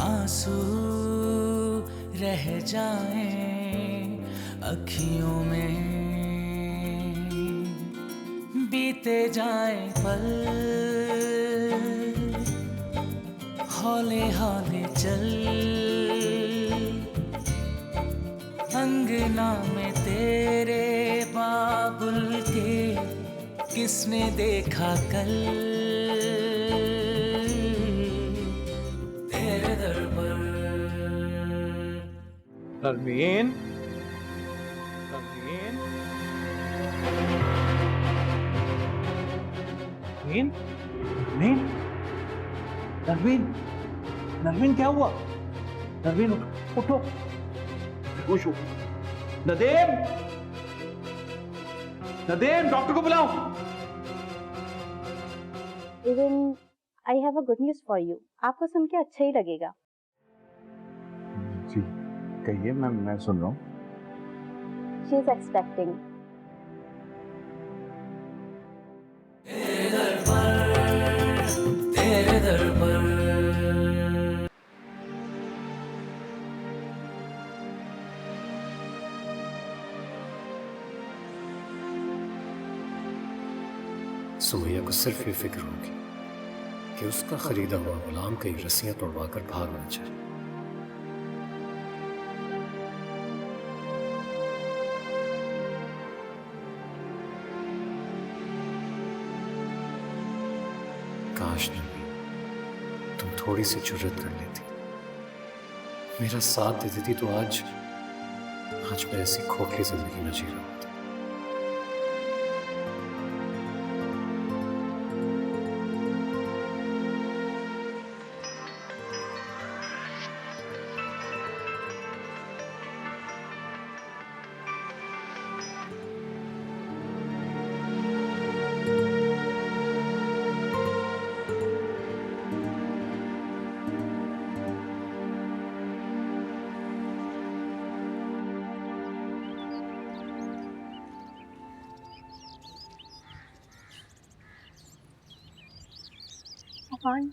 आंसू रह जाएं अखियों में, बीते जाएं पल, हौले हौले चल, अंगना में तेरे बाबुल के किसने देखा कल, तेरे दर पर। नरमीन, नरमीन, नरमीन, नरमीन, नरमीन, नरमीन क्या हुआ? नरमीन उठो, होश हो। नदीम, नदीम, डॉक्टर को बुलाओ। Even I have a good news for you. आपको सुन के अच्छा ही लगेगा। जी कहिए, मैं सुन रहा हूँ। She is expecting. तेरे दर पर। सुमैया को सिर्फ ये फिक्र होगी कि उसका खरीदा हुआ गुलाम कहीं रस्सियां तोड़वाकर भाग न जाए। काश नबी तुम थोड़ी सी जुर्रत कर लेती, मेरा साथ दे देती तो आज मैं ऐसी खोखली जिंदगी न जी रहा होता।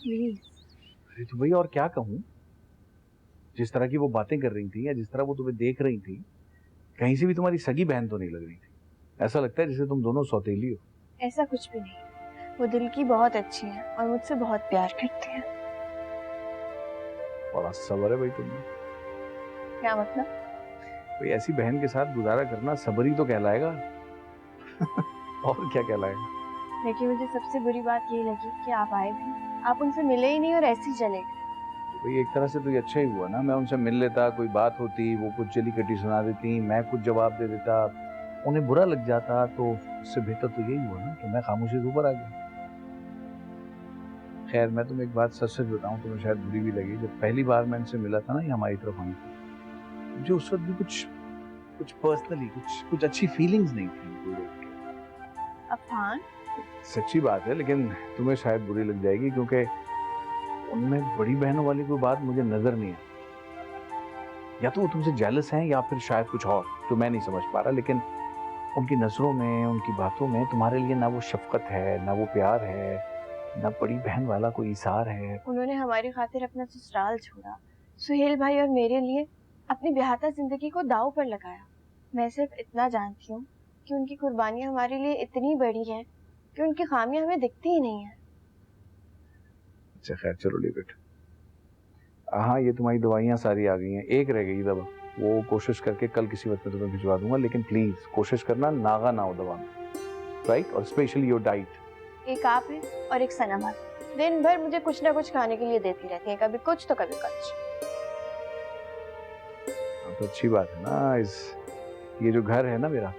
प्लीज। अरे तो भाई और क्या कहूँ? जिस तरह की वो बातें कर रही थी या जिस तरह वो तुम्हें देख रही थी, कहीं से भी तुम्हारी सगी बहन तो नहीं लग रही थी। ऐसा लगता है जैसे तुम दोनों सौतेली हो। ऐसा कुछ भी नहीं, वो दिल की बहुत अच्छी है और मुझसे बहुत प्यार करती है। बड़ा सब्र है भाई तुमने। क्या मतलब? कोई ऐसी बहन के साथ गुजारा करना सब्र ही तो कहलाएगा। और क्या कहलाएगा? लेकिन मुझे सबसे बुरी बात ये लगी कि आप आए भी, आप उनसे मिले ही नहीं और ऐसे ही चले गए। भाई एक तरह से तो ये अच्छा ही हुआ ना, मैं उनसे मिल लेता, कोई बात होती, वो कुछ जली कटी सुना देती, मैं कुछ जवाब दे देता, उन्हें बुरा लग जाता, तो उससे बेहतर तो यही हुआ ना कि मैं खामोशी से ऊपर आ गया। खैर मैं तुम्हें एक बात सच सच बताऊं, तुम्हें शायद बुरी भी लगी। जब पहली बार मैं इनसे मिला था ना, ये हमारी तरफ आई थी, मुझे उस वक्त भी कुछ पर्सनली कुछ अच्छी फीलिंग्स नहीं थी इनको देख के। अफान, सच्ची बात है, लेकिन तुम्हें शायद बुरी लग जाएगी क्योंकि उनमें बड़ी बहनों वाली कोई बात मुझे नजर नहीं आई। या तो वो तुमसे जेलस हैं या फिर शायद कुछ और जो मैं नहीं समझ पा रहा, लेकिन उनकी नजरों में, उनकी बातों में तुम्हारे लिए ना वो शफकत है, ना वो प्यार है, ना बड़ी बहन वाला कोई इशार है। उन्होंने हमारी खातिर अपना ससुराल छोड़ा, सुहेल भाई और मेरे लिए अपनी ब्याहता जिंदगी को दांव पर लगाया। मैं सिर्फ इतना जानती हूँ कि उनकी कुर्बानियां हमारे लिए इतनी बड़ी हैं कि उनकी खामियां हमें दिखती ही नहीं है। अच्छा खैर चलो लीव इट। हाँ ये तुम्हारी दवाइयाँ सारी आ गई हैं, एक रह गई दवा, वो कोशिश करके कल किसी वक्त में तुम्हें भिजवा दूंगा, लेकिन प्लीज कोशिश करना नागा ना हो दवा में, राइट? और स्पेशली योर डाइट। एक आप है और एक सनम है, दिन भर मुझे कुछ ना कुछ खाने के लिए देती रहती है, कभी कुछ तो कभी कुछ। हाँ तो अच्छी बात है ना, ये जो घर है ना मेरा,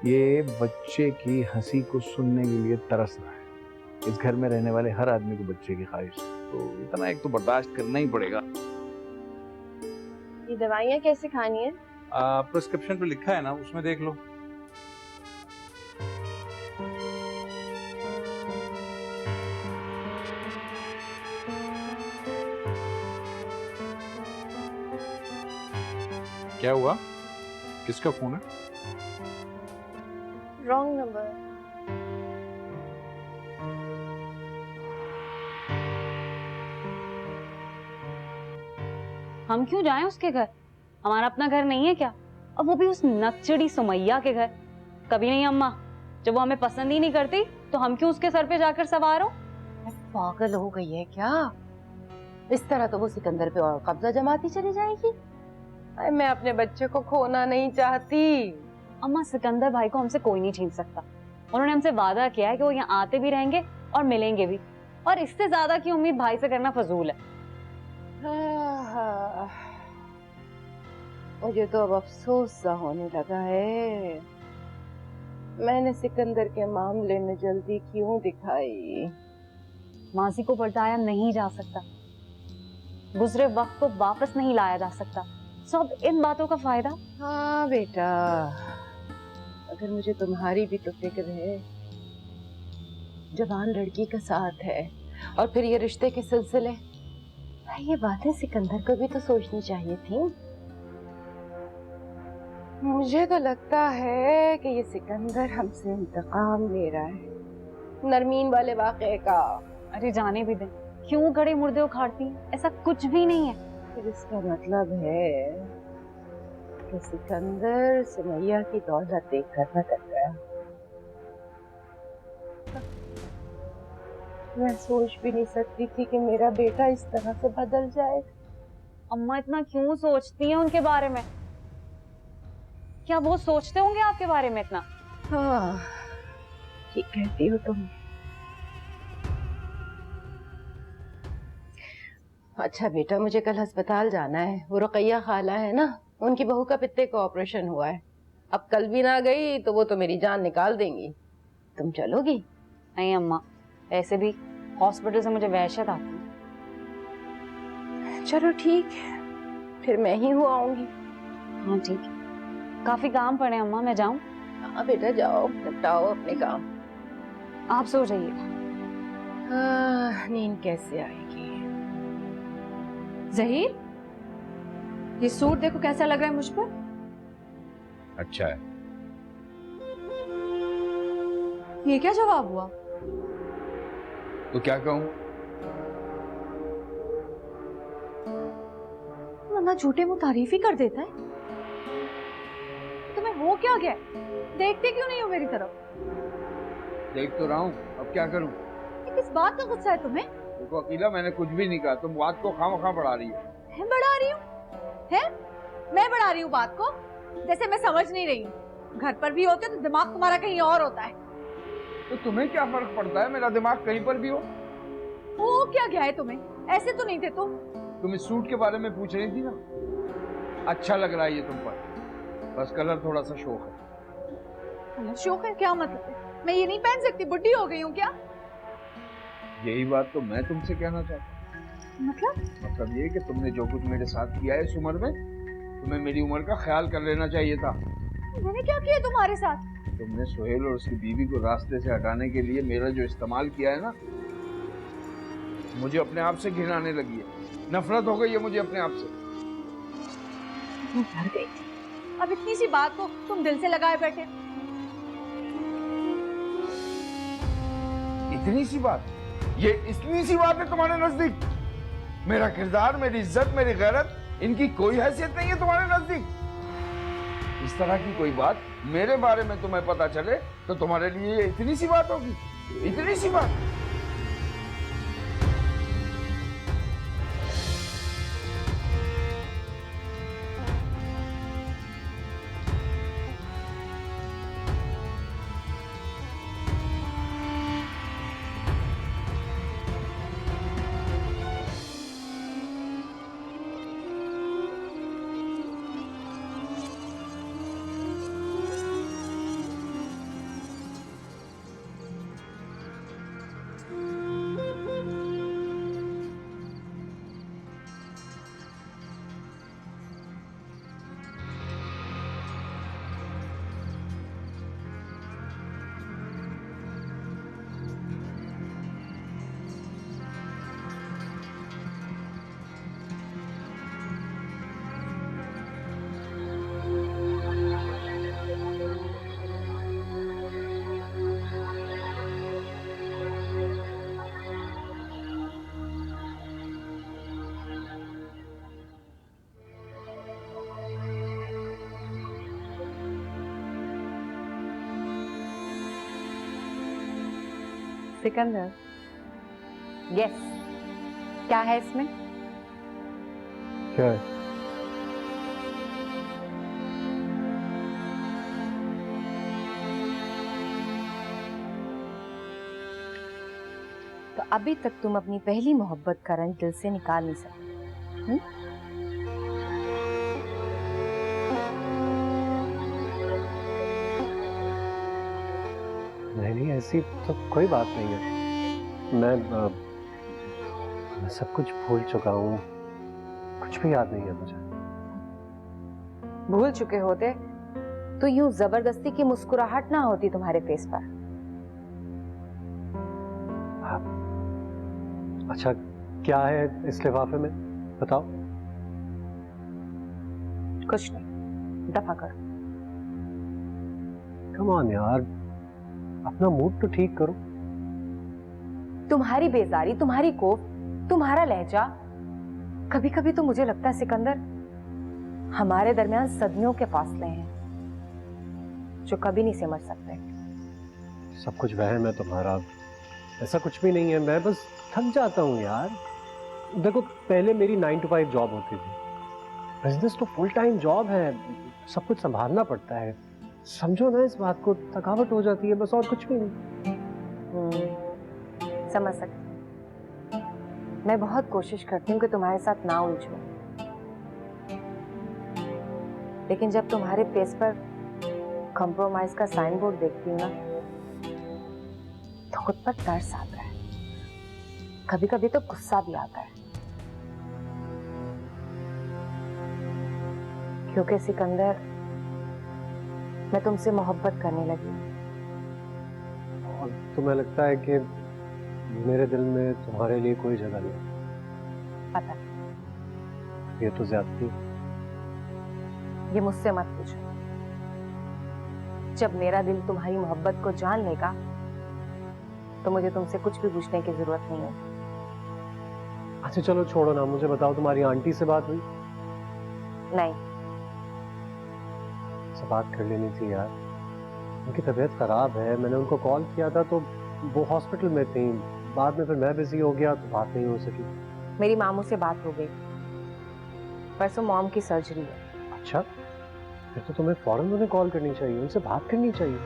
ये बच्चे की हंसी को सुनने के लिए तरस रहा है। इस घर में रहने वाले हर आदमी को बच्चे की ख्वाहिश है, तो इतना एक तो बर्दाश्त करना ही पड़ेगा। ये दवाइयाँ कैसे खानी है? प्रिस्क्रिप्शन पे लिखा है ना, उसमें देख लो। क्या हुआ? किसका फोन है? Wrong number. हम क्यों जाएं उसके घर? हमारा अपना घर नहीं है क्या? और वो भी उस नकचड़ी सुमैया के घर? कभी नहीं अम्मा, जब वो हमें पसंद ही नहीं करती तो हम क्यों उसके सर पे जाकर सवार हो? पागल हो गई है क्या? इस तरह तो वो सिकंदर पे और कब्जा जमाती चली जाएगी। अरे मैं अपने बच्चे को खोना नहीं चाहती। अम्मा, सिकंदर भाई को हमसे कोई नहीं छीन सकता। उन्होंने हमसे वादा किया है कि वो यहाँ आते भी रहेंगे और मिलेंगे भी, और इससे ज्यादा की उम्मीद भाई से करना फजूल है। मुझे तो अब अफसोस सा होने लगा है, मैंने सिकंदर के मामले में जल्दी क्यों दिखाई। माजी को पलटाया नहीं जा सकता, गुजरे वक्त को वापस नहीं लाया जा सकता। सब इन बातों का फायदा। हाँ बेटा, अगर मुझे तुम्हारी भी तो फिक्र है। जवान लड़की का साथ है और फिर ये रिश्ते के सिलसिले, ये बातें सिकंदर को भी तो सोचनी चाहिए थी। मुझे तो लगता है कि ये सिकंदर हमसे इंतकाम ले रहा है, नरमीन वाले वाक़े का। अरे जाने भी दे, क्यों गड़े मुर्दे उखाड़ती हैं? ऐसा कुछ भी नहीं है। फिर इसका मतलब है कि सिकंदर सुमैया की दौलत देखकर भटक गया। मैं सोच भी नहीं सकती थी कि मेरा बेटा इस तरह से बदल जाए। अम्मा इतना क्यों सोचती हैं उनके बारे में? क्या वो सोचते होंगे आपके बारे में इतना? हाँ, ठीक कहती हो तुम। अच्छा बेटा, मुझे कल अस्पताल जाना है। वो रुकैया खाला है ना, उनकी बहू का पित्ते का ऑपरेशन हुआ है। अब कल भी ना गई तो वो तो मेरी जान निकाल देंगी। तुम चलोगी? नहीं अम्मा, ऐसे भी हॉस्पिटल से मुझे वहशत आती है। चलो ठीक है, फिर मैं ही हूँ आऊंगी। हाँ ठीक है, काफी काम पड़े अम्मा, मैं जाऊं? हाँ बेटा जाओ, निपटाओ अपने काम। आप सो जाइएगा। नींद कैसे आएगी? ज़हीर, ये सूट देखो कैसा लग रहा है मुझ पर। अच्छा है। ये क्या जवाब हुआ? तो क्या कहूं? बंदा झूठे मुंह तारीफ ही कर देता है। तुम्हें हो क्या गया? देखते क्यों नहीं हो मेरी तरफ? देख तो रहा हूं, अब क्या करूं? ये किस बात का गुस्सा है तुम्हें? देखो अकेला, मैंने कुछ भी नहीं कहा, तुम बात को खामखा बढ़ा रही हो। मैं बढ़ा रही हूँ? है? मैं बढ़ा रही हूँ बात को? जैसे मैं समझ नहीं रही हूँ। घर पर भी होते हो तो दिमाग तुम्हारा कहीं और होता है। तो तुम्हें क्या फर्क पड़ता है, मेरा दिमाग कहीं पर भी हो? हो क्या गया है तुम्हें? ऐसे तो नहीं थे तुम इस सूट के बारे में पूछ रही थी ना। अच्छा लग रहा है ये तुम पर, बस कलर थोड़ा सा शौक है। शौक है? क्या मतलब है? मैं ये नहीं पहन सकती? बुढ़ी हो गई हूँ क्या? यही बात तो मैं तुमसे कहना चाहता हूँ। मतलब ये कि तुमने जो कुछ मेरे साथ किया है इस उम्र में, तुम्हें मेरी उम्र का ख्याल कर लेना चाहिए था। मैंने क्या किया तुम्हारे साथ? तुमने सुहेल और उसकी बीवी को रास्ते से हटाने के लिए मेरा जो इस्तेमाल किया है ना, मुझे अपने आप से घिन आने लगी है। नफरत हो गई है मुझे अपने आप से। डर गई थी। अब इतनी सी बात को तुम दिल से लगाए बैठे। इतनी सी बात? ये इतनी सी बात है तुम्हारे नजदीक? मेरा किरदार, मेरी इज्जत, मेरी गैरत, इनकी कोई हैसियत नहीं है तुम्हारे नजदीक? इस तरह की कोई बात मेरे बारे में तुम्हें पता चले तो तुम्हारे लिए ये इतनी सी बात होगी? इतनी सी बात? सिकंदर, यस, क्या है इसमें? क्या है? तो अभी तक तुम अपनी पहली मोहब्बत का रंग दिल से निकाल नहीं सकते। नहीं, ऐसी तो कोई बात नहीं है। मैं सब कुछ भूल चुका हूँ, कुछ भी याद नहीं है मुझे। भूल चुके होते तो यूं जबरदस्ती की मुस्कुराहट ना होती तुम्हारे फेस पर। अच्छा, क्या है इस लिफाफे में, बताओ। कुछ नहीं, दफा करो। कम ऑन यार, अपना मूड तो ठीक करो। तुम्हारी बेजारी, तुम्हारी कोफ, तुम्हारा लहजा, कभी कभी तो मुझे लगता है सिकंदर, हमारे दरमियान सदियों के फासले हैं जो कभी नहीं सिमट सकते। सब कुछ वहम है तुम्हारा, ऐसा कुछ भी नहीं है। मैं बस थक जाता हूँ यार। देखो, पहले मेरी 9 to 5 जॉब होती थी, बिजनेस तो फुल टाइम जॉब है, सब कुछ संभालना पड़ता है। समझो ना इस बात को, थकावट हो जाती है बस, और कुछ भी नहीं। समझ सकती। मैं बहुत कोशिश करती हूँ कि तुम्हारे साथ ना उलझूं, लेकिन जब तुम्हारे फेस पर कॉम्प्रोमाइज का साइन बोर्ड देखती हूँ ना, तो खुद पर तरस आता है, कभी कभी तो गुस्सा भी आता है। क्योंकि सिकंदर, मैं तुमसे मोहब्बत करने लगी हूँ। और तुम्हें लगता है कि मेरे दिल में तुम्हारे लिए कोई जगह नहीं? पता, ये तो ज्यादती। ये मुझसे मत पूछो। जब मेरा दिल तुम्हारी मोहब्बत को जान लेगा तो मुझे तुमसे कुछ भी पूछने की जरूरत नहीं होगी। अच्छा चलो छोड़ो ना, मुझे बताओ, तुम्हारी आंटी से बात हुई? नहीं। से बात कर लेनी थी यार, उनकी तबीयत खराब है। मैंने उनको कॉल किया था तो वो हॉस्पिटल में थी, बाद में फिर मैं बिजी हो गया तो बात नहीं हो सकी। मेरी मामू से बात हो गई, परसों मॉम की सर्जरी है। अच्छा, फिर तो तुम्हें फौरन उन्हें कॉल करनी चाहिए, उनसे बात करनी चाहिए।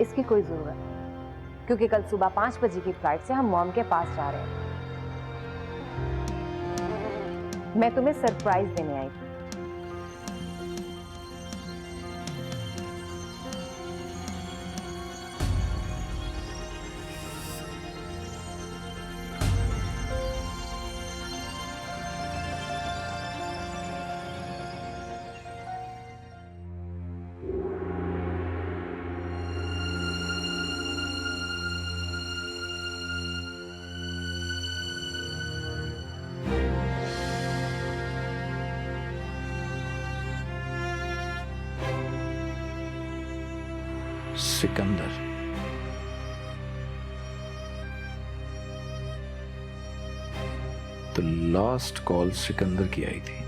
इसकी कोई जरूरत नहीं, क्योंकि कल सुबह 5 बजे की फ्लाइट से हम मॉम के पास जा रहे हैं। मैं तुम्हें सरप्राइज देने आई थी। सिकंदर, तो लास्ट कॉल सिकंदर की आई थी।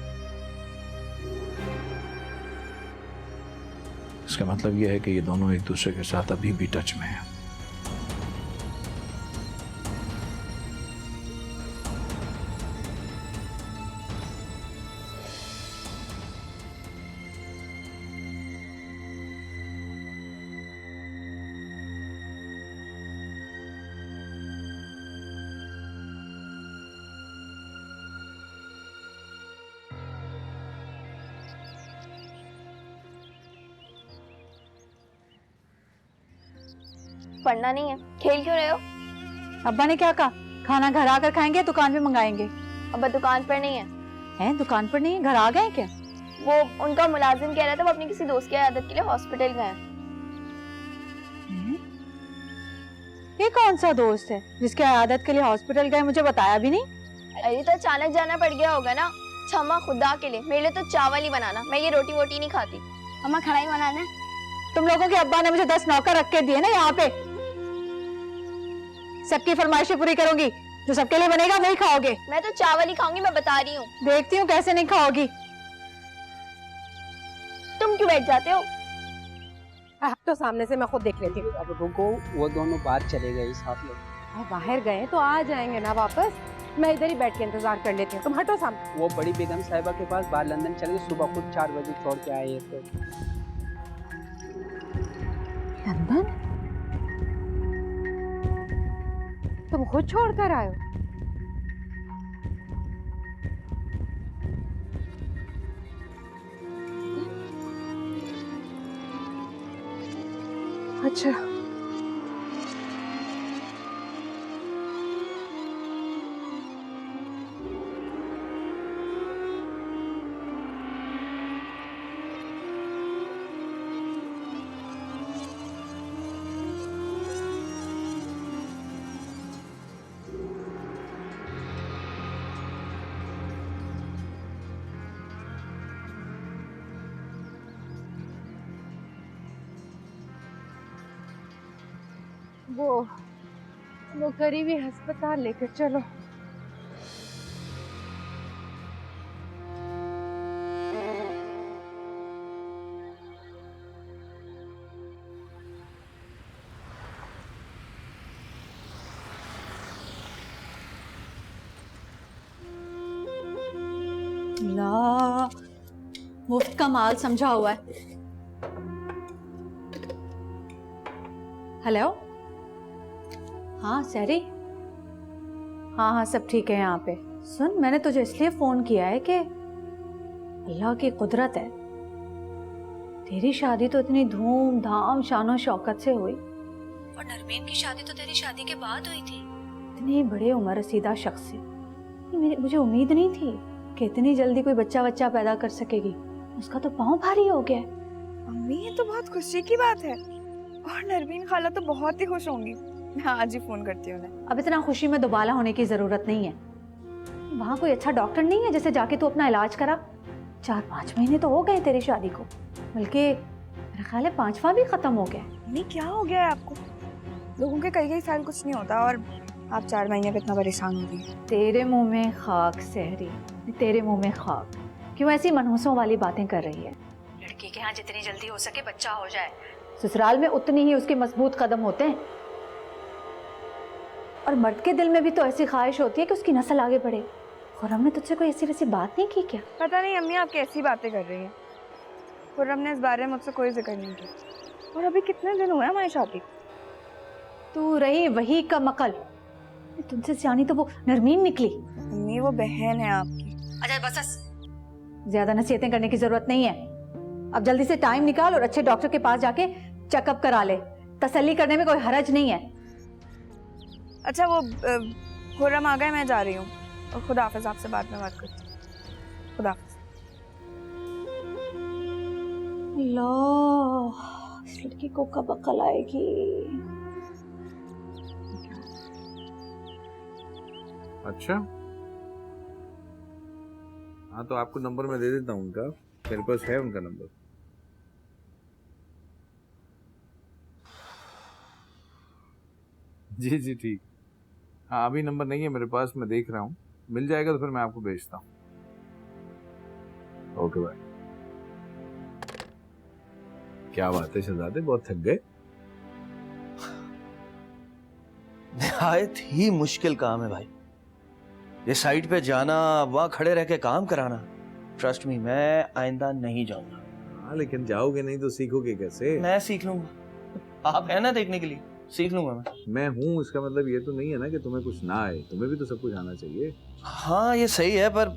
इसका मतलब यह है कि ये दोनों एक दूसरे के साथ अभी भी टच में हैं। पढ़ना नहीं है, खेल क्यों रहे हो? अब्बा ने क्या कहा? खाना घर आकर खाएंगे, दुकान पे मंगाएंगे। अब्बा दुकान पर नहीं है। हैं, दुकान पर नहीं है, घर आ गए क्या? वो उनका मुलाजिम कह रहा था वो अपनी किसी दोस्त की आदत के लिए हॉस्पिटल गए हैं। ये कौन सा दोस्त है जिसके आदत के लिए हॉस्पिटल गए? मुझे बताया भी नहीं। अरे तो अचानक जाना पड़ गया होगा ना। क्षमा खुदा के लिए, मेरे लिए तो चावल ही बनाना, मैं ये रोटी वोटी नहीं खाती। अम्मा खाना ही बनाना। तुम लोगों के अब्बा ने मुझे 10 नौकर रख के दिए ना यहाँ पे। सबकी फरमाइशें पूरी करूंगी, जो सबके लिए बनेगा वही खाओगे। मैं तो चावल ही खाऊंगी, मैं बता रही हूँ। देखती हूँ कैसे नहीं खाओगी। तुम क्यों बैठ जाते हो? तो सामने से मैं खुद देख लेती हूँ। अब रुको, वो दोनों बाहर चले गए साथ में। बाहर गए तो आ जाएंगे ना वापस। मैं इधर ही बैठ के इंतजार कर लेती हूँ, तुम हटो सामने। वो बड़ी बेगम साहिबा के पास बाहर लंदन चले गए, सुबह खुद 4 बजे छोड़ के आए थे। लंदन? तुम खुद छोड़ कर आए हो? अच्छा, वो करीबी अस्पताल लेकर चलो। ला, मुफ्त का माल समझा हुआ है। हेलो, हाँ सैरी, हाँ हाँ सब ठीक है यहाँ पे। सुन, मैंने तुझे इसलिए फोन किया है कि अल्लाह की कुदरत है, तेरी शादी तो इतनी धूमधाम शानो शौकत से हुई, और नरमीन की शादी तो तेरी शादी के बाद हुई थी, इतनी बड़े उम्र रसीदा शख्स से। मुझे उम्मीद नहीं थी कि इतनी जल्दी कोई बच्चा पैदा कर सकेगी। उसका तो पाँव भारी हो गया। अम्मी ये तो बहुत खुशी की बात है, और नरमीन खाला तो बहुत ही खुश होंगी। मैं आज ही फोन करती हूँ उन्हें। अब इतना खुशी में दुबाला होने की जरूरत नहीं है। वहाँ कोई अच्छा डॉक्टर नहीं है जिसे जाके तू अपना इलाज करा। 4-5 महीने तो हो गए तेरी शादी को, बल्कि मेरा ख्याल है 5वां भी खत्म हो गया। नहीं, क्या हो गया है आपको? लोगों के कई साल कुछ नहीं होता, और आप 4 महीने पे इतना परेशान हो रही है। तेरे मुंह में खाक सहरी, तेरे मुंह में खाक। क्यों ऐसी मनहूसों वाली बातें कर रही है? लड़की के यहाँ जितनी जल्दी हो सके बच्चा हो जाए, ससुराल में उतनी ही उसके मजबूत कदम होते हैं। और मर्द के दिल में भी तो ऐसी ख्वाहिश होती है कि उसकी नस्ल आगे बढ़े। खुर्रम ने तुझसे कोई ऐसी वैसी बात नहीं की क्या? पता नहीं अम्मी, आप कैसी बातें कर रही हैं। खुर्रम ने इस बारे में मुझसे कोई जिक्र नहीं किया, और अभी कितने दिन हुए हमारी शादी। तू रही वही का मकल, तुमसे जानी तो वो नरमीन निकली। अम्मी वो बहन है आपकी। अच्छा बस, ज्यादा नसीहतें करने की जरूरत नहीं है। अब जल्दी से टाइम निकाल और अच्छे डॉक्टर के पास जाके चेकअप करा ले। तसल्ली करने में कोई हरज नहीं है। अच्छा वो खुर्रम आ गए, मैं जा रही हूँ, और खुदा हाफिज, आपसे बाद में बात करती हूँ। खुदा हाफिज। अल्लाह, इस लड़की को कब अकल आएगी? अच्छा, हाँ तो आपको नंबर मैं दे देता हूँ उनका, मेरे पास है उनका नंबर। जी जी ठीक। हाँ अभी नंबर नहीं है मेरे पास, मैं देख रहा हूँ, मिल जाएगा तो फिर मैं आपको भेजता हूँ। Okay bye. क्या बात है शहजादे, बहुत थक गए? निहायत ही मुश्किल काम है भाई, ये साइट पे जाना, वहां खड़े रह के काम कराना। ट्रस्ट मी, मैं आइंदा नहीं जाऊंगा। हाँ लेकिन जाओगे नहीं तो सीखोगे कैसे? मैं सीख लूंगा, आप है ना देखने के लिए, सीख लूंगा मैं हूँ, इसका मतलब ये तो नहीं है ना कि तुम्हें कुछ ना आए, तुम्हें भी तो सब कुछ आना चाहिए। हाँ ये सही है, पर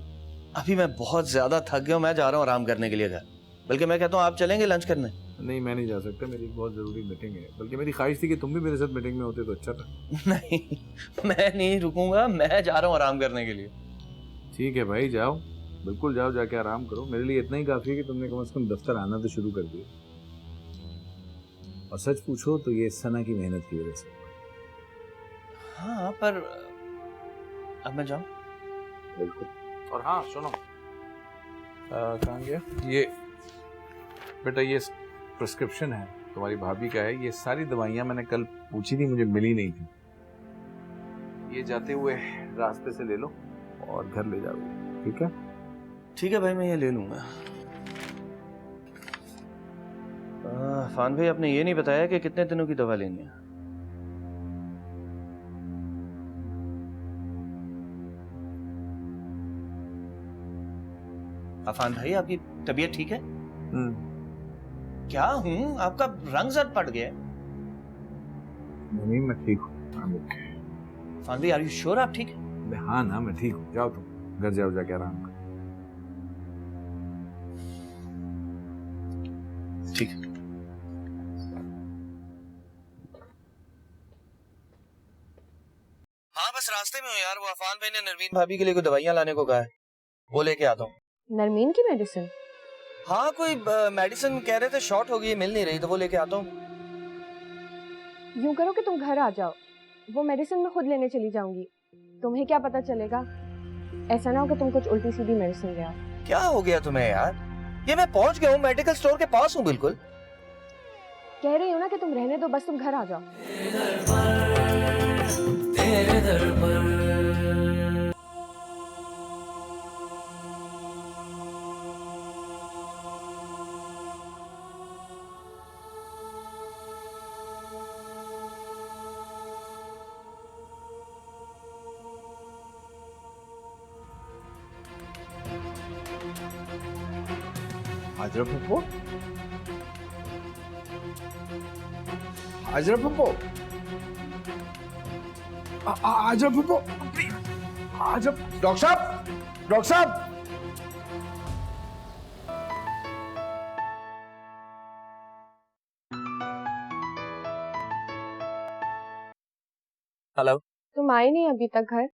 अभी मैं बहुत ज्यादा थक गया हूँ, मैं जा रहा हूँ आराम करने के लिए घर। बल्कि मैं कहता हूँ आप चलेंगे लंच करने? नहीं मैं नहीं जा सकता, मेरी एक बहुत जरूरी मीटिंग है। बल्कि मेरी ख्वाहिश थी कि तुम भी मेरे साथ मीटिंग में होते तो अच्छा था। नहीं, मैं नहीं रुकूंगा, मैं जा रहा हूँ आराम करने के लिए। ठीक है भाई, जाओ, बिल्कुल जाओ, जाके आराम करो। मेरे लिए इतना ही काफी है कि तुमने कम से कम दफ्तर आना तो शुरू कर दिया। और सच पूछो तो ये सना की मेहनत की वजह से। हाँ पर अब मैं जाऊँ? बिल्कुल। और हाँ सुनो, कहाँ गया ये बेटा, ये प्रिस्क्रिप्शन है, तुम्हारी भाभी का है। ये सारी दवाइयाँ मैंने कल पूछी थी, मुझे मिली नहीं थी। ये जाते हुए रास्ते से ले लो और घर ले जाओगे, ठीक है? ठीक है भाई, मैं ये ले लूंगा। अफान भाई आपने ये नहीं बताया कि कितने दिनों की दवा लेनी है। अफान भाई आपकी तबीयत ठीक है? क्या हूँ आपका रंग जद पड़ गया। नहीं मैं ठीक हूँ। अफान भाई आर यू श्योर आप ठीक है? हाँ ना मैं ठीक हूँ। जाओ तुम घर जाओ जाके आराम करो। ठीक है। हाँ बस रास्ते में हूँ यार। वो अफान भाई ने नरमीन भाभी के लिए कोई दवाइयाँ लाने को कहा है, वो लेके आता हूँ। नरमीन की मेडिसिन? हाँ कोई मेडिसिन कह रहे थे शॉर्ट हो गई, मिल नहीं रही, तो वो लेके आता हूँ। यूं करो कि तुम घर आ जाओ, वो मेडिसिन मैं खुद लेने चली जाऊंगी। तुम्हें क्या पता चलेगा, ऐसा ना हो कि तुम कुछ उल्टी सीधी मेडिसिन ले आओ। क्या हो गया तुम्हें यार? ये मैं पहुंच गया हूँ, मेडिकल स्टोर के पास हूँ बिल्कुल। कह रही हूँ ना कि तुम रहने दो, बस तुम घर आ जाओ। तेरे दर पर हाजरा पप्पो, हाजरा पप्पो, हाजरा पप्पो, हाजरा डॉक्टर साहब, डॉक्टर साहब। हेलो। तुम आए नहीं अभी तक घर?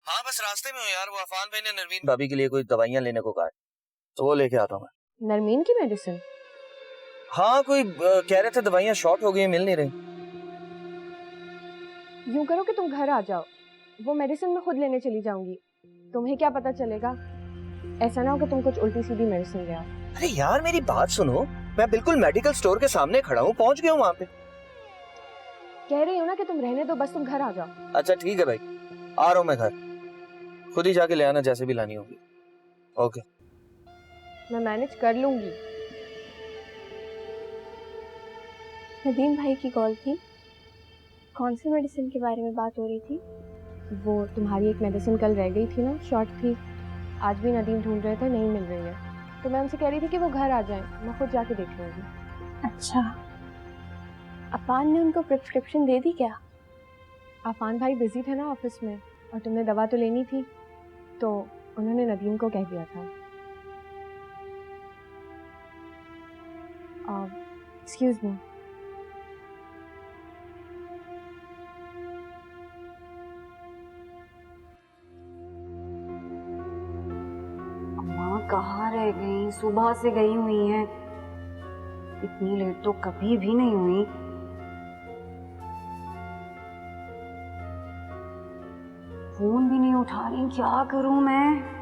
हाँ बस रास्ते में हूँ यार। वो अफान भाई ने नरमीन भाभी के लिए कोई दवाइयाँ लेने को कहा है, तो वो लेके आता हूँ मैं। नरमीन की मेडिसिन? हाँ कोई कह रहे थे दवाइयाँ शॉर्ट हो गई, मिल नहीं रही। यूं करो कि तुम घर आ जाओ, वो मेडिसिन मैं खुद लेने चली जाऊंगी। तुम्हें क्या पता चलेगा, ऐसा ना हो कि तुम कुछ उल्टी सीधी मेडिसिन ले आओ। अरे यार मेरी बात सुनो, मैं बिल्कुल मेडिकल स्टोर के सामने खड़ा हूँ, पहुंच गया हूँ वहाँ पे। कह रही हूँ ना कि तुम रहने दो, बस तुम घर आ जाओ। अच्छा ठीक है भाई, आ रहा हूँ मैं घर, खुद ही जाके ले आना जैसे भी लानी होगी। ओके। मैं मैनेज कर लूंगी। नदीम भाई की कॉल थी। कौन सी मेडिसिन के बारे में बात हो रही थी? वो तुम्हारी एक मेडिसिन कल रह गई थी ना, शॉर्ट थी। आज भी नदीम ढूंढ रहे थे, नहीं मिल रही है, तो मैं उनसे कह रही थी कि वो घर आ जाएं, मैं खुद जाके देख लूंगी। अच्छा, अफान ने उनको प्रिस्क्रिप्शन दे दी क्या? अफान भाई बिजी थे ना ऑफिस में, और तुमने दवा तो लेनी थी, तो उन्होंने नदीम को कह दिया था। Excuse me. अम्मा कहाँ रह गई? सुबह से गई हुई हैं, इतनी लेट तो कभी भी नहीं हुई। फोन भी नहीं उठा रही, क्या करूं मैं?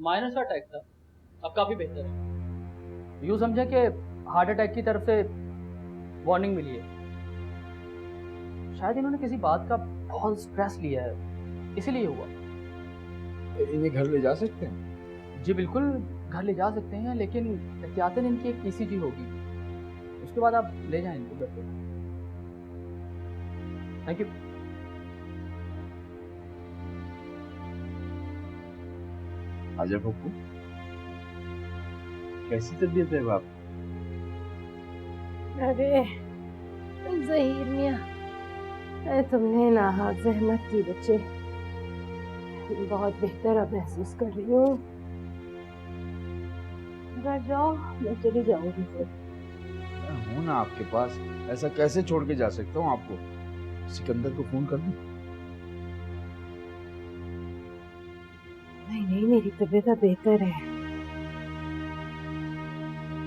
माइनर सा अटैक था, अब काफी बेहतर है। यूं समझे कि हार्ट अटैक की तरफ से वार्निंग मिली है। शायद इन्होंने किसी बात का बहुत स्ट्रेस लिया है, इसीलिए हुआ। इन्हें घर ले जा सकते हैं? जी बिल्कुल, घर ले जा सकते हैं, लेकिन एहतियातन इनकी एक ECG होगी, उसके बाद आप ले जाएं इनको घर पे। Thank you. आजा पप्पू, कैसी तबीयत है बाप? अरे ज़हीर मियाँ, तुमने नाहक ज़हमत की बच्चे, बहुत बेहतर अब महसूस कर रही हूँ। घर जाओ, मैं चली जाऊंगी फिर। मैं हूँ ना आपके पास, ऐसा कैसे छोड़ के जा सकता हूँ आपको? सिकंदर को फोन कर दूं? नहीं, मेरी तबीयत अब बेहतर है।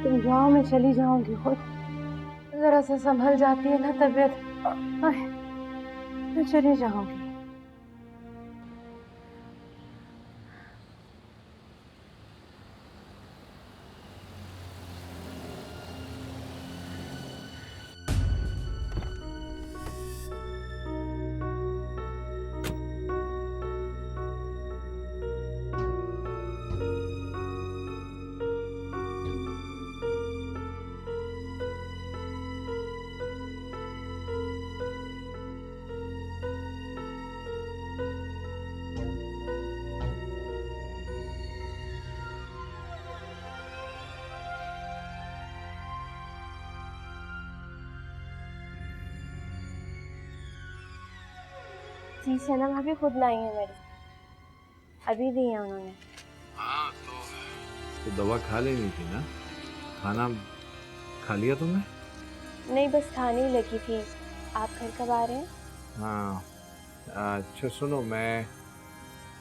तुम जाओ, मैं चली जाऊंगी खुद। जरा सा संभल जाती है ना तबीयत, मैं चली जाऊंगी। जी सना भाभी खुद लाई है मेरे, अभी दी है उन्होंने। हाँ तो दवा खा लेनी थी ना, खाना खा लिया तुमने? नहीं बस खाने ही लगी थी। आप घर कब आ रहे हैं? हाँ अच्छा सुनो, मैं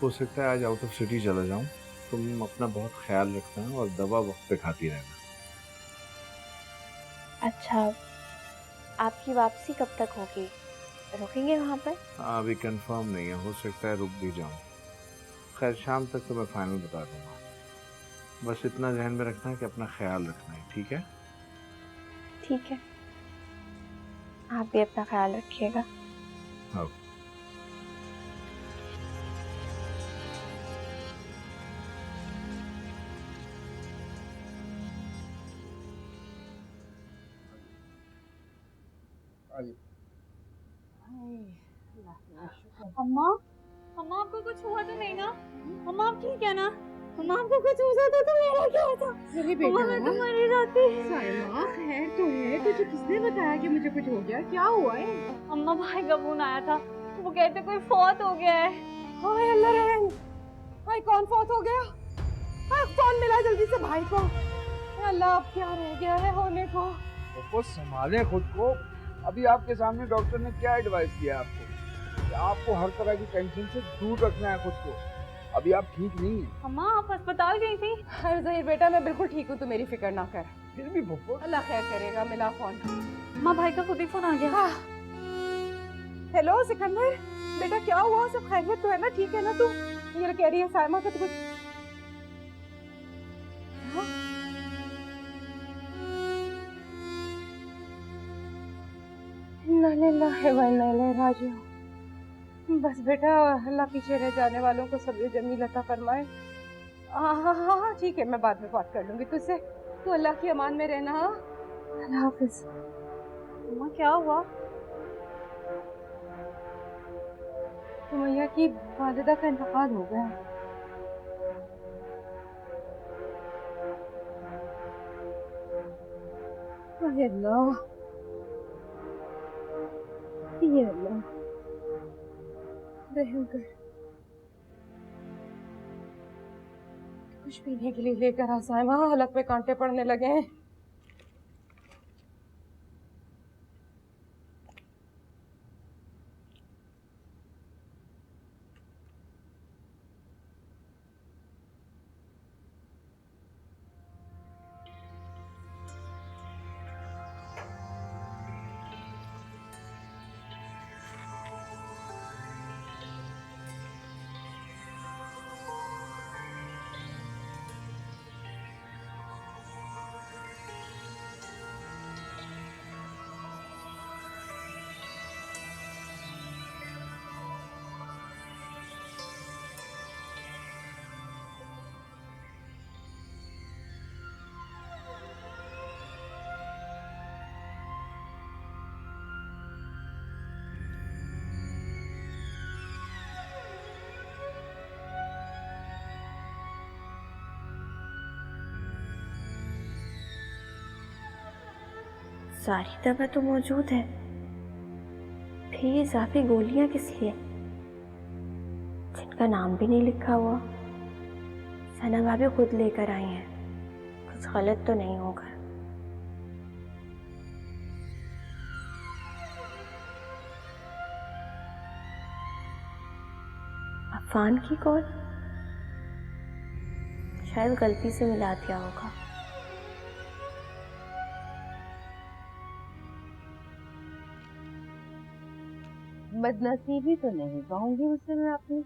हो सकता है आज आउट ऑफ सिटी चला जाऊँ। तुम अपना बहुत ख्याल रखना और दवा वक्त पे खाती रहना। अच्छा, आपकी वापसी कब तक होगी? रुकेंगे वहाँ पर? हाँ अभी कंफर्म नहीं है, हो सकता है रुक भी जाऊँ। खैर शाम तक तो मैं फाइनल बता दूंगा। बस इतना ध्यान में रखना है कि अपना ख्याल रखना है, ठीक है? ठीक है, आप भी अपना ख्याल रखिएगा। हाँ। अम्मा, अम्मा आपको कुछ हुआ तो नहीं ना? अम्मा आप ठीक है ना? अम्मा आपको कुछ हुआ तो मेरा क्या होता? अरे अम्मा मैं तो मर ही जाती। साइमा खैर तो है, तुझे किसने बताया कि मुझे कुछ हो गया? क्या हुआ है? अम्मा भाई का फोन आया था, वो कहते कोई फौत हो गया है। हाय अल्लाह रहम, भाई कौन फौत हो गया? हाँ फोन मिला जल्दी से भाई को। अल्लाह अब क्या रह गया है होने को? तो संभालें खुद को। अभी आपके सामने डॉक्टर ने क्या एडवाइस किया आपको? कि आपको हर तरह की टेंशन से दूर रखना है खुद को। अभी आप ठीक नहीं हैं। अम्मा आप अस्पताल गई थी? अरे ज़हीर बेटा मैं बिल्कुल ठीक हूँ, तू मेरी फिक्र ना कर। फिर भी फुफ्फो अल्लाह खैर करेगा। मिला फोन। अम्मा भाई का खुद ही फोन आ गया। हाँ। हेलो सिकंदर बेटा, क्या हुआ? सब खैरियत तो है ना? ठीक है ना तू? ये कह रही है साइमा का तो कुछ इन्ना लिल्लाहि व इन्ना इलैहि राजिऊन। बस बेटा अल्लाह पीछे रह जाने वालों को सब्र जमील अता फरमाए। हाँ ठीक है, मैं बाद में बात कर लूंगी तुझसे। तू अल्लाह की अमान में रहना। अल्लाह हाफिज। अम्मा क्या हुआ? सुमैया की वालिदा का इंतकाल हो गया। अल्लाह ये अल्लाह रहम कर। कुछ पीने के लिए लेकर आ साइमा, हलक पे कांटे पड़ने लगे हैं। सारी दवा तो मौजूद है, फिर ये इजाफी गोलियां किस लिए जिनका नाम भी नहीं लिखा हुआ? सना भाभी खुद लेकर आई हैं, कुछ गलत तो नहीं होगा। अफान की कॉल, शायद गलती से मिला दिया होगा। बदनसीबी तो नहीं कहूंगी उसे मैं अपनी,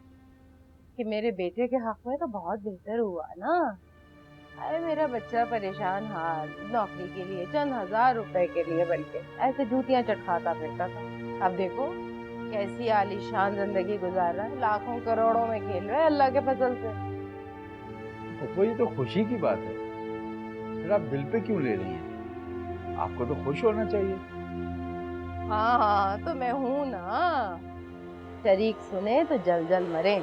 कि मेरे बेटे के हक में तो बहुत बेहतर हुआ ना। अरे मेरा बच्चा परेशान हाल नौकरी के लिए, चंद हजार रुपए के लिए, बल्कि ऐसे जूतियां चटखाता फिरता था। अब देखो कैसी आलीशान जिंदगी गुजार रहा है, लाखों करोड़ों में खेल रहा है अल्लाह के फजल से। फुफ्फो ये तो खुशी की बात है, फिर आप दिल पे क्यों ले रही हैं? आपको तो खुश होना चाहिए। हाँ तो मैं हूँ ना। शरीक सुने तो जल जल मरे,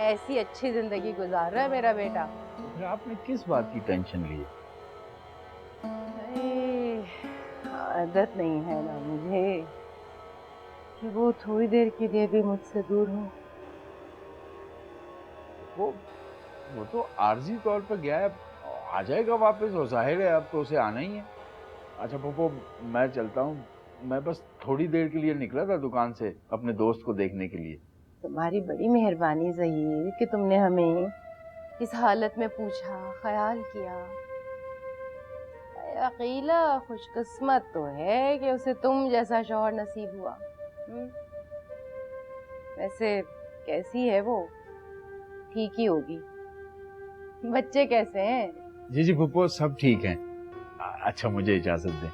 ऐसी अच्छी जिंदगी गुजार रहा है मेरा बेटा। तो फिर आपने किस बात की टेंशन ली? आदत नहीं है ना मुझे कि वो थोड़ी देर के लिए भी मुझसे दूर हो। वो तो आर्जी तौर पर गया है, आ जाएगा वापस, और जाहिर है अब तो उसे आना ही है। अच्छा पप्पू, मैं चलता हूँ, मैं बस थोड़ी देर के लिए निकला था दुकान से अपने दोस्त को देखने के लिए। तुम्हारी बड़ी मेहरबानी ज़हीर कि तुमने हमें इस हालत में पूछा, ख्याल किया। अकीला खुशकिस्मत तो है कि उसे तुम जैसा शौहर नसीब हुआ। वैसे कैसी है वो? ठीक ही होगी। बच्चे कैसे हैं? जी जी पप्पू, सब ठीक हैं। अच्छा मुझे इजाजत दें।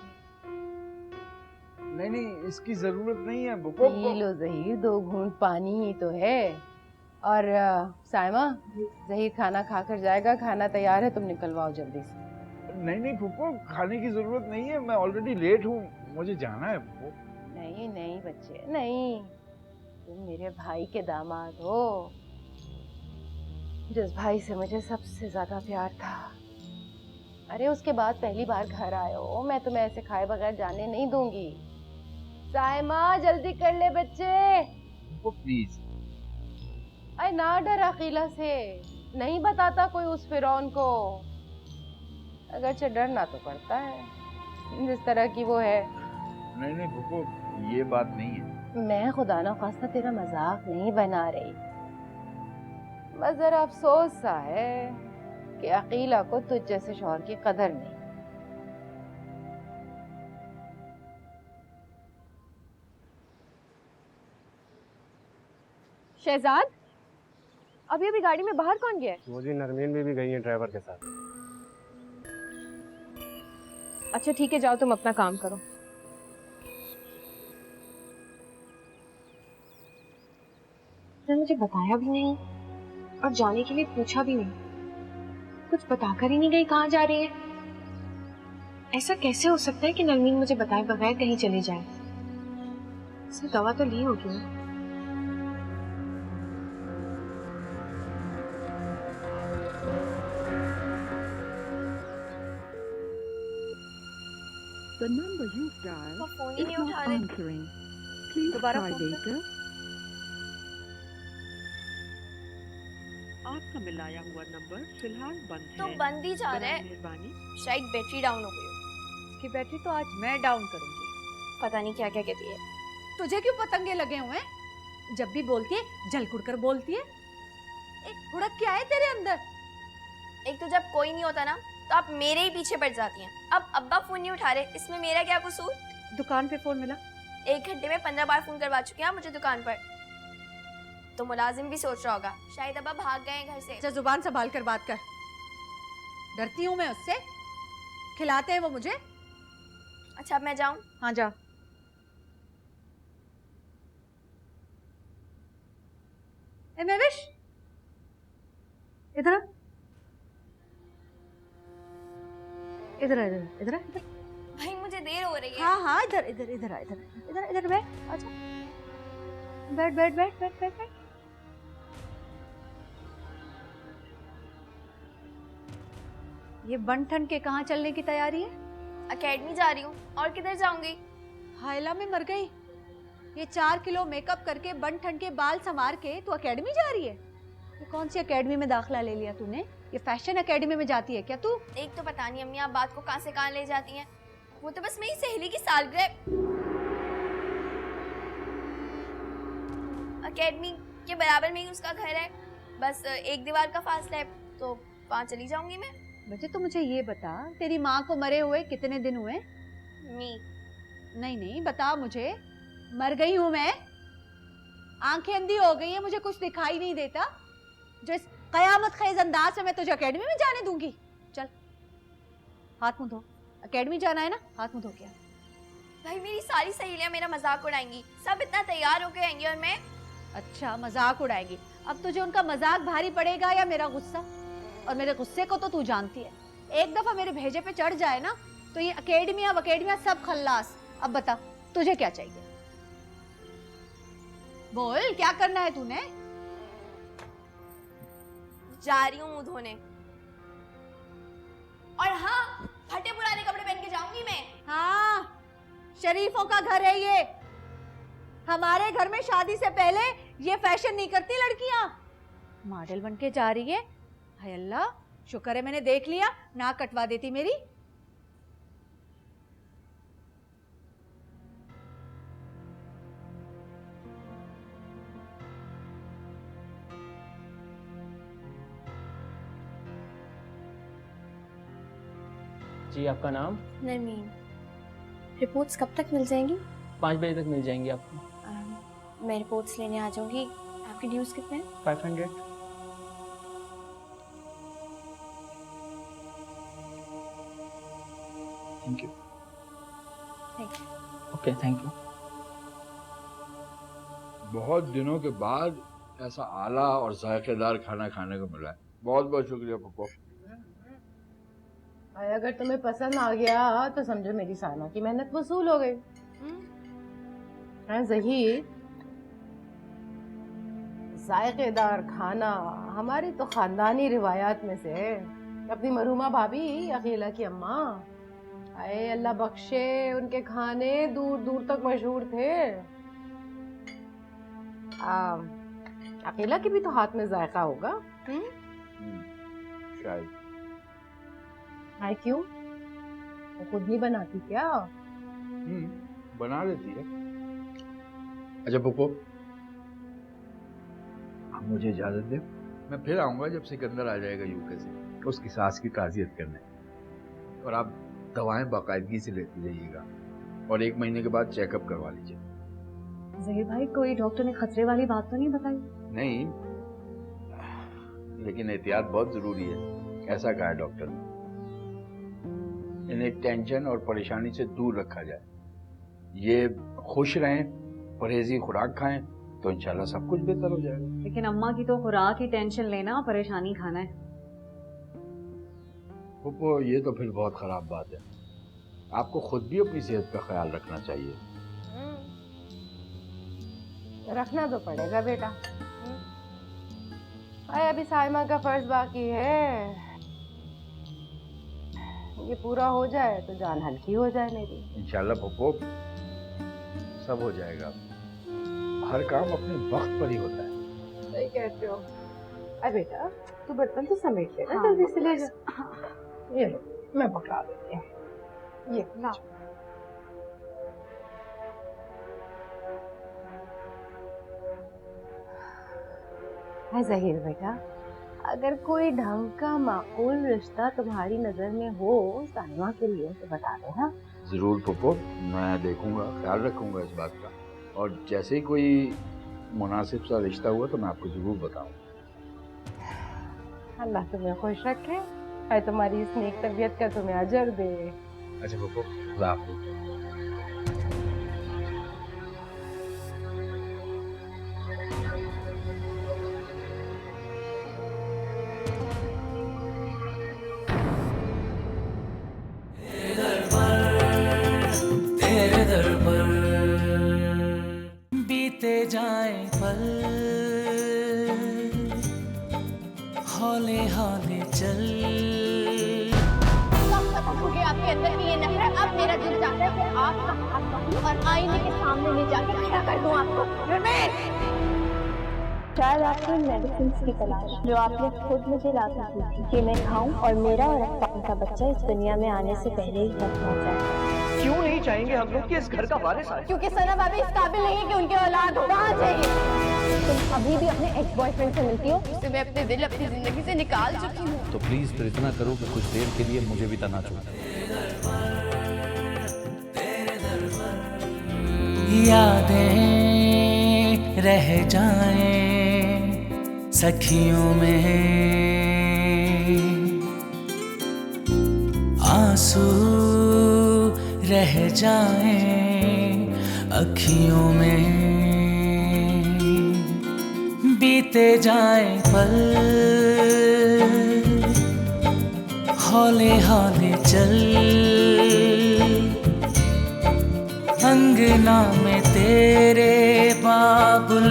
नहीं नहीं, इसकी जरूरत नहीं है पप्पू। पी लो ज़हीर, 2 घूंट पानी ही तो है। और साइमा, ज़हीर खाना खाकर जाएगा, खाना तैयार है, तुम निकलवाओ जल्दी से। नहीं नहीं पप्पू, खाने की जरूरत नहीं है, मैं ऑलरेडी लेट हूँ, मुझे जाना है पप्पू। नहीं नहीं बच्चे, नहीं, तुम मेरे भाई के दामाद हो, जिस भाई से मुझे सबसे ज्यादा प्यार था। अरे उसके बाद पहली बार घर आए हो, मैं तुम्हें ऐसे खाए बगैर जाने नहीं दूंगी। साइमा जल्दी कर ले बच्चे। प्लीज। अरे ना डर अकीला से, नहीं बताता कोई उस फिरौन को, अगरचे डरना तो पड़ता है जिस तरह की वो है। नहीं नहीं पप्पू, ये बात नहीं है। मैं खुदा ना खास्ता तेरा मजाक नहीं बना रही, बस जरा अफसोस सा है कि अकीला को तुझ जैसे शौहर की कदर नहीं। शहजाद, अभी अभी गाड़ी में बाहर कौन गया है? वो जी नरमीन भी गई है ड्राइवर के साथ। अच्छा ठीक है, जाओ तुम अपना काम करो। तुमने मुझे बताया भी नहीं और जाने के लिए पूछा भी नहीं, कुछ बताकर ही नहीं गई कहाँ जा रही है। ऐसा कैसे हो सकता है कि नरमीन मुझे बताए बगैर कहीं चली जाए? इसने दवा तो ली होगी ना। The number you've dialed phone he is नहीं not उठा रहे। answering. Please दोबारा try फोन कर। later. आपका मिलाया हुआ नंबर फिलहाल बंद तो है। बंद ही जा रहा है, मेहरबानी। शायद बैटरी डाउन हो गई हो। इसकी बैटरी तो आज मैं डाउन करूंगी। पता नहीं क्या क्या कहती है। तुझे क्यों पतंगे लगे हुए हैं? जब भी बोलती है जल कुड़ कर बोलती है। एक हुड़क क्या है तेरे अंदर? एक तो जब कोई नहीं होता ना तो आप मेरे ही पीछे पड़ जाती हैं। अब अब्बा फोन नहीं उठा रहे, इसमें मेरा क्या कसूर? दुकान पे फोन मिला? 1 घंटे में 15 बार फोन करवा चुके हैं मुझे दुकान पर। तो मुलाजिम भी सोच रहा होगा शायद अब्बा भाग गए हैं घर से। अच्छा जुबान संभाल कर बात कर। डरती हूँ मैं उससे, खिलाते हैं वो मुझे। अच्छा अब मैं जाऊं? हाँ जा। ए महविश, इधर आ। इधर आ, इधर आ, इधर आ, इधर। भाई मुझे देर हो रही है। हाँ हाँ इधर इधर इधर आ, इधर इधर इधर बैठ। अच्छा बैठ बैठ बैठ बैठ बैठ बैठ। ये बन ठन के कहाँ चलने की तैयारी है? एकेडमी जा रही हूँ, और किधर जाऊंगी? हायला में मर गई। ये 4 किलो मेकअप करके बन ठन के बाल संवार के तू एकेडमी जा रही है? ये कौन सी एकेडमी में दाखिला ले लिया तूने? ये फैशन एकेडमी में जाती है क्या तू? एक तो पता नहीं अम्मी आप बात को कहाँ से कहाँ ले जाती हैं। वो तो बस मेरी सहेली की सालगिरह। एकेडमी के बराबर में ही उसका घर है, बस 1 दीवार का फासला है, तो वहाँ चली जाऊंगी मैं। बच्चे तो मुझे ये बता, तेरी माँ को मरे हुए कितने दिन हुए? नहीं नहीं बता मुझे, मर गई हूँ मैं, आंखें अंधी हो गई है, मुझे कुछ दिखाई नहीं देता, जो इस कयामत खेज अंदाज में मैं तुझे एकेडमी में जाने दूंगी? चल हाथ मुंह धो, एकेडमी जाना है ना, हाथ मुंह धो के आ। भाई मेरी सारी सहेलियां मेरा मजाक उड़ाएंगी, सब इतना तैयार होके आएंगी और मैं। अच्छा मजाक उड़ाएंगी, अब तुझे उनका मजाक भारी पड़ेगा या मेरा गुस्सा? और मेरे गुस्से को तो तू जानती है, एक दफा मेरे भेजे पे चढ़ जाए ना तो ये अकेडमिया सब खल्लास। अब बता तुझे क्या चाहिए, बोल क्या करना है तूने? जा रही हूँ मुंह धोने, और हाँ फटे पुराने कपड़े पहन के जाऊंगी मैं। हाँ शरीफों का घर है ये, हमारे घर में शादी से पहले ये फैशन नहीं करती लड़कियां। मॉडल बन के जा रही है। हाय अल्लाह, शुक्र है मैंने देख लिया, नाक कटवा देती मेरी। जी, आपका नाम? नरमीन। रिपोर्ट्स कब तक मिल जाएंगी? 5 बजे तक मिल जाएंगी आपको। मैं रिपोर्ट्स लेने आ जाऊंगी। आपके ड्यूज कितने हैं? 500। Thank you. Okay, thank you. बहुत दिनों के बाद ऐसा आला और जायकेदार खाना खाने को मिला है। बहुत बहुत शुक्रिया पप्पू। अगर तुम्हें पसंद आ गया तो समझो मेरी साना की मेहनत वसूल हो गई। ज़हीर, जायकेदार खाना हमारी तो खानदानी रिवायात में से है। अपनी मरूमा भाभी अकीला की अम्मा, आए अल्लाह बख्शे, उनके खाने दूर दूर तक मशहूर थे। अकीला के भी तो हाथ में जायका होगा। शायद। हाय, क्यों? वो खुद नहीं बनाती क्या? बना लेती है। अच्छा पप्पू, आप मुझे इजाजत दे, मैं फिर आऊंगा जब सिकंदर आ जाएगा यूके से, उसकी सास की ताज़ियत करने। और आप दवाएं बाकायदगी से लेती रहिएगा और 1 महीने के बाद चेकअप करवा लीजिए। ज़हीर भाई, कोई डॉक्टर ने खतरे वाली बात तो नहीं बताई? नहीं, लेकिन एहतियात बहुत जरूरी है, ऐसा कहा है डॉक्टर ने। इन्हें टेंशन और परेशानी से दूर रखा जाए। ये खुश रहें, परहेजी खुराक खाएं, तो इंशाल्लाह सब कुछ बेहतर हो जाएगा। लेकिन अम्मा की तो खुराक ही टेंशन लेना, परेशानी खाना है। पप्पू, ये तो फिर बहुत खराब बात है। आपको खुद भी अपनी सेहत का ख्याल रखना चाहिए। रखना तो पड़ेगा बेटा। अभी साइमा का फर्ज बाकी है। ये पूरा हो जाए तो जान हल्की हो जाए मेरी। इंशाल्लाह पप्पू, सब हो जाएगा। हर काम अपने वक्त पर ही होता है। सही कहते हो। अरे बेटा, तू बर्तन तो समेट लेना, जल्दी से ले जा। ये लो, मैं पकड़ा देती हूँ। ये ला। हाय ज़हीर बेटा, अगर कोई ढंग का माकूल रिश्ता तुम्हारी नजर में हो साइमा के लिए तो बता देना। जरूर पप्पू, मैं देखूंगा, ख्याल रखूंगा इस बात का। और जैसे ही कोई मुनासिब सा रिश्ता हुआ तो मैं आपको जरूर बताऊंगा। अल्लाह तुम्हें खुश रखे और तुम्हारी इस नेक तबीयत का तुम्हें अजर दे। अच्छा पप्पू, खुदा हाफिज़। तेरे दर पर बीते जाए पल, हौले हौले चल। क्योंकि आपके अंदर की ये नफरत, अब मेरा दिल चाहता है कि आपका हाथ पकड़ूं और आईने के सामने ले जाके खड़ा कर दूं आपको। शायद आपको मेडिसिन की तलाश जो आपने खुद मुझे ला कर दी थी कि मैं खाऊं और मेरा और अफसान का बच्चा इस दुनिया में आने से पहले ही खत्म हो जाए। क्यों नहीं चाहेंगे हम लोग कि इस घर का वारिस आए? क्योंकि सना भाभी इस काबिल नहीं है कि उनके औलाद हो। कहाँ चाहिए? तुम अभी भी अपने एक्स बॉयफ्रेंड से मिलती हो जिससे मैं अपने दिल अपनी जिंदगी से निकाल चुकी हूँ। तो प्लीज फिर इतना करो कि कुछ देर के लिए मुझे भी तना छोड़। यादें रह जाएं सखियों में, आंसू रह जाएं अखियों में, बीते जाएं पल, हौले हौले चल। अंगना में तेरे बाबुल